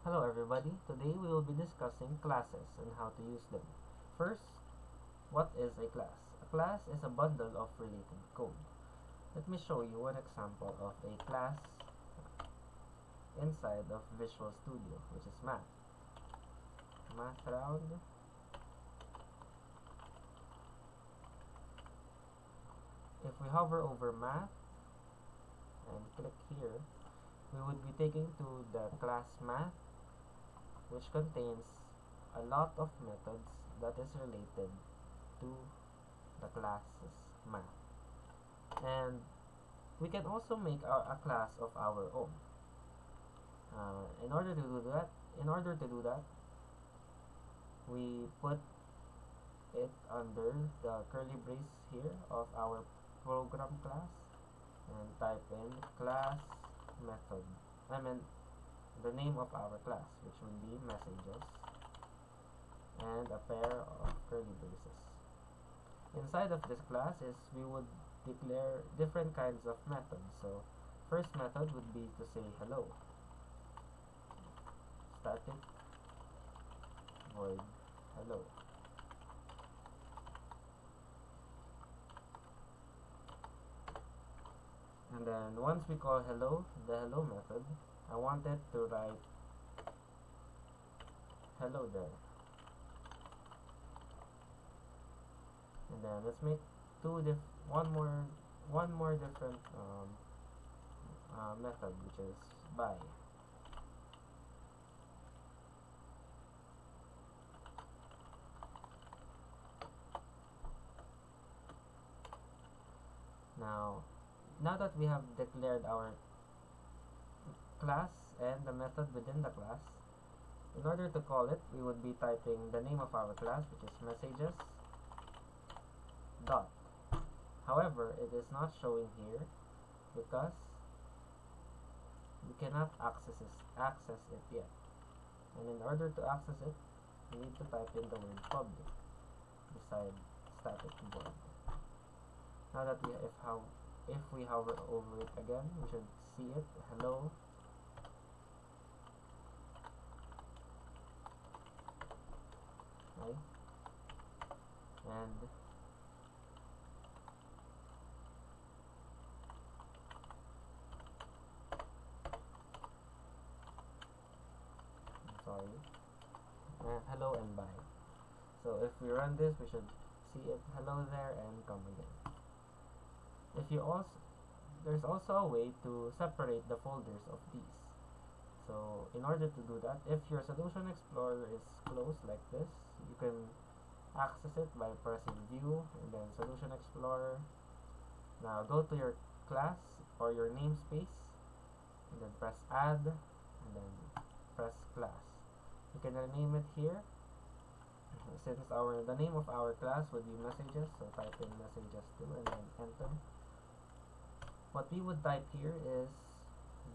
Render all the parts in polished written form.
Hello everybody, today we will be discussing classes and how to use them. First, what is a class? A class is a bundle of related code. Let me show you an example of a class inside of Visual Studio, which is math. Math round. If we hover over math and click here, we would be taken to the class math, which contains a lot of methods that is related to the class's math. And we can also make a class of our own. In order to do that, we put it under the curly brace here of our program class and type in class method. I mean the name of our class, which will be messages, and a pair of curly braces. Inside of this class we would declare different kinds of methods. So first method would be to say hello. Static void hello. And then once we call hello, the hello method, I want it to write hello there. And then let's make one more different method, which is bye. Now that we have declared our class and the method within the class, in order to call it, we would be typing the name of our class, which is messages dot. However, it is not showing here because we cannot access it yet. And in order to access it, we need to type in the word public beside static void. Now that if we hover over it again, we should see it. Hello. Right? And hello and bye. So if we run this, we should see it hello there and come again. There's also a way to separate the folders of these. So in order to do that, if your Solution Explorer is closed like this, you can access it by pressing View and then Solution Explorer. Now go to your class or your namespace and then press Add and then press Class. You can rename it here. Since the name of our class would be messages, so type in messages2 and then enter. What we would type here is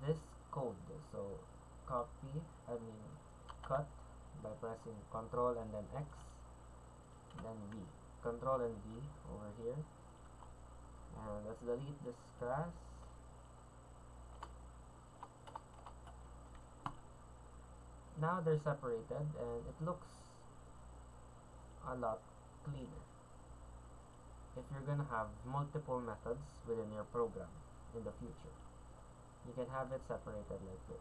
this code. So cut by pressing Control and then X, and then V. Control and V over here. And let's delete this class. Now they're separated and it looks a lot cleaner if you're gonna have multiple methods within your program in the future. You can have it separated like this.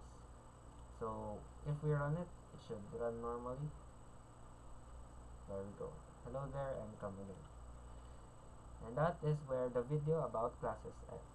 So if we run it, it should run normally. There we go. Hello there and come again. And that is where the video about classes ends.